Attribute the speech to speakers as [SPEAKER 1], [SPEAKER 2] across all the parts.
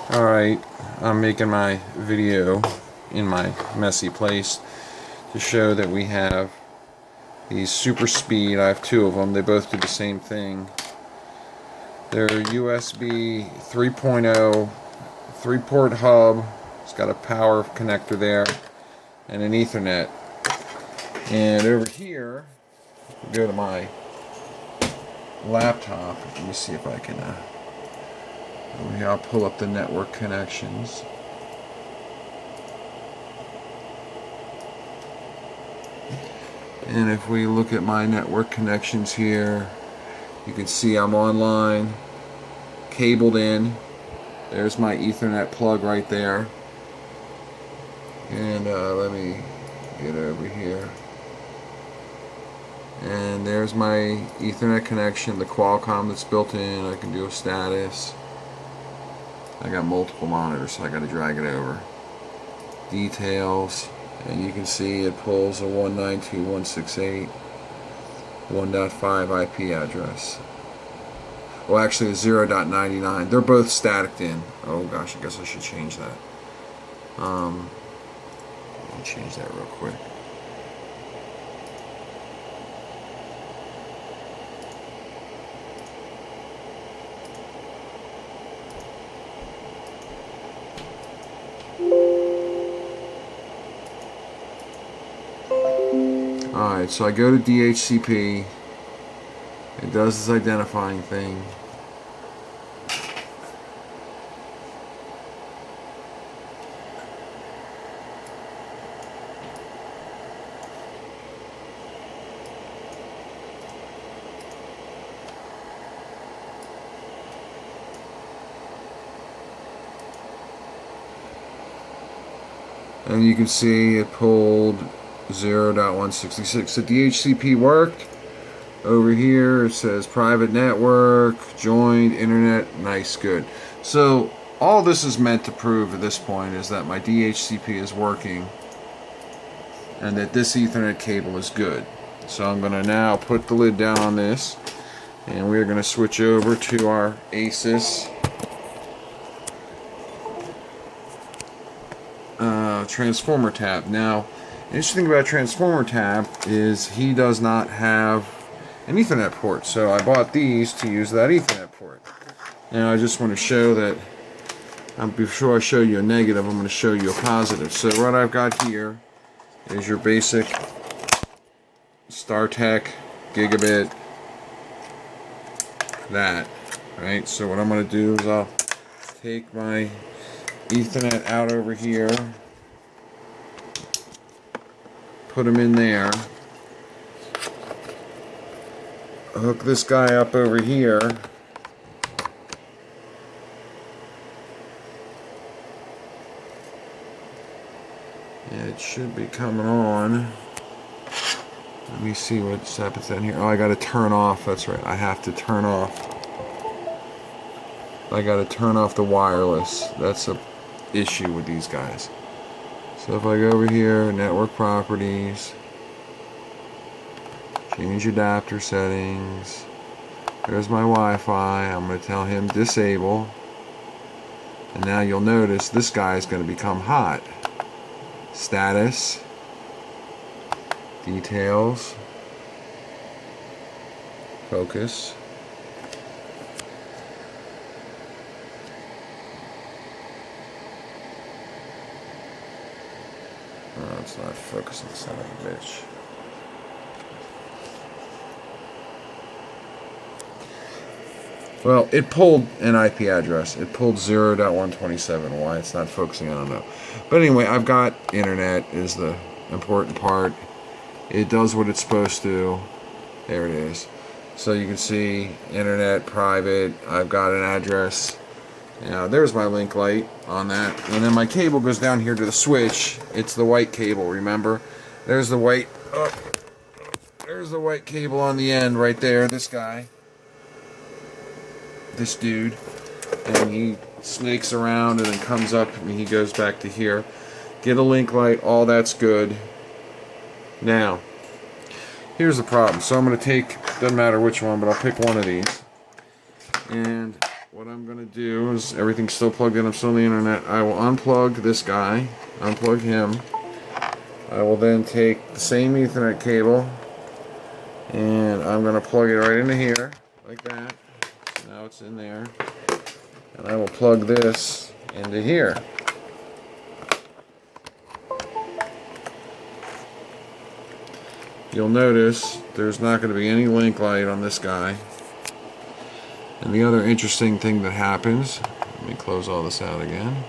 [SPEAKER 1] Alright, I'm making my video in my messy place to show that we have these super speed. I have two of them. They both do the same thing. They're USB 3.0 3-port hub. It's got a power connector there and an Ethernet. And over here, go to my laptop. Let me see if I can over here I'll pull up the network connections. And if we look at my network connections here, you can see I'm online, cabled in. There's my Ethernet plug right there. And let me get over here. And there's my Ethernet connection, the Qualcomm that's built in. I can do a status. I got multiple monitors, so I got to drag it over. Details, and you can see it pulls a 192.168 1.5 IP address. Well, actually, a 0.99. They're both static in. Oh gosh, I guess I should change that. Let me change that real quick. Alright, so I go to DHCP. It does this identifying thing. And you can see it pulled 0.166. So DHCP worked. Over here it says private network, joined, internet, nice, good. So all this is meant to prove at this point is that my DHCP is working and that this Ethernet cable is good. So I'm going to now put the lid down on this and we're going to switch over to our ASUS transformer tab. Now, the interesting thing about transformer tab is he does not have an Ethernet port, so I bought these to use that Ethernet port. Now I just want to show that before I show you a negative, I'm going to show you a positive. So what I've got here is your basic StarTech gigabit, that, right? So what I'm going to do is I'll take my Ethernet out over here, put them in there, hook this guy up over here, and it should be coming on. Let me see what happens down here. Oh, I got to turn off. That's right, I have to turn off. I got to turn off the wireless. That's a issue with these guys. So if I go over here, network properties, change adapter settings, there's my Wi-Fi. I'm going to tell him disable, and now you'll notice this guy is going to become hot. Status, details, focus. Oh, it's not focusing, son of a bitch. Well, it pulled an IP address. It pulled 0.127. Why it's not focusing, I don't know. But anyway, I've got internet is the important part. It does what it's supposed to. There it is. So you can see internet, private. I've got an address. Now, there's my link light on that. And then my cable goes down here to the switch. It's the white cable, remember? There's the white, there's the white cable on the end right there, this guy. This dude. And he snakes around and then comes up and he goes back to here. Get a link light, all that's good. Now, here's the problem. So I'm going to take, doesn't matter which one, but I'll pick one of these. And what I'm I'm going to do is, everything's still plugged in, I'm still on the internet, I will unplug this guy, unplug him. I will then take the same Ethernet cable and I'm going to plug it right into here, like that. So now it's in there. And I will plug this into here. You'll notice there's not going to be any link light on this guy. And the other interesting thing that happens, let me close all this out again.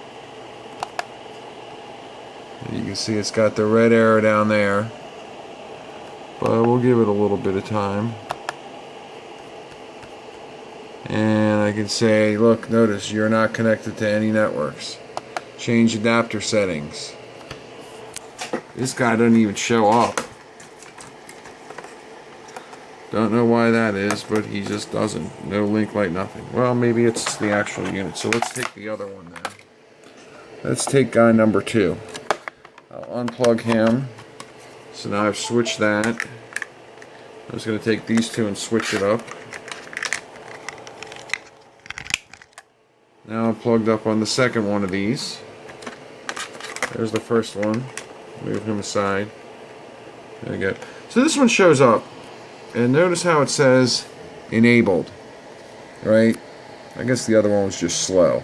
[SPEAKER 1] You can see it's got the red arrow down there, but we'll give it a little bit of time. And I can say, look, notice you're not connected to any networks. Change adapter settings. This guy doesn't even show up. Don't know why that is, but he just doesn't. No link light, nothing. Well, maybe it's the actual unit. So let's take the other one then. Let's take guy number 2. I'll unplug him. So now I've switched that. I'm just going to take these two and switch it up. Now I'm plugged up on the second one of these. There's the first one. Move him aside. There we go. So this one shows up. And notice how it says enabled. Right? I guess the other one was just slow.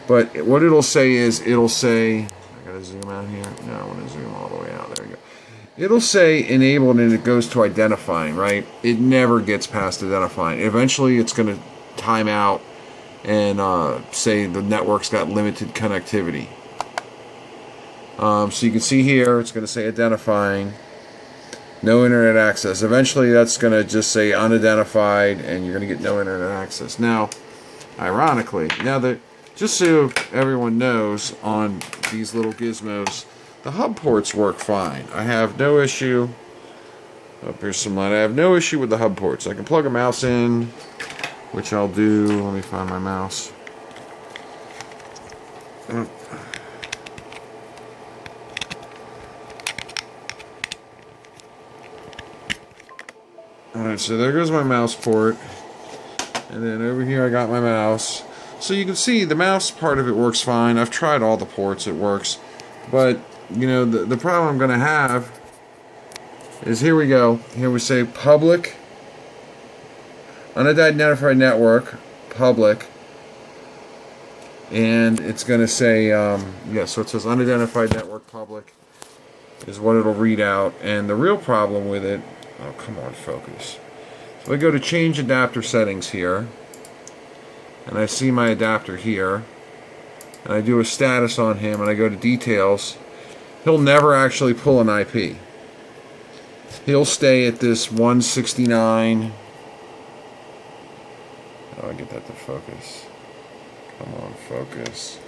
[SPEAKER 1] But what it'll say is, it'll say, I gotta zoom out here. No, I want to zoom all the way out. There we go. It'll say enabled and it goes to identifying, right? It never gets past identifying. Eventually it's going to time out and say the network's got limited connectivity. So you can see here it's going to say identifying, no internet access. Eventually that's going to just say unidentified and you're going to get no internet access. Now, ironically, now that, just so everyone knows, on these little gizmos, the hub ports work fine. I have no issue. Oh, here's some light. I have no issue with the hub ports. I can plug a mouse in, which I'll do. Let me find my mouse. Alright, so there goes my mouse port. And then over here I got my mouse. So you can see the mouse part of it works fine. I've tried all the ports, it works. But, you know, the problem I'm going to have is, here we go. Here we say public, unidentified network, public. And it's going to say, yeah, so it says unidentified network, public, is what it'll read out. And the real problem with it, oh, come on, focus. So I go to change adapter settings here. And I see my adapter here. And I do a status on him and I go to details. He'll never actually pull an IP. He'll stay at this 169. Oh, I get that to focus. Come on, focus.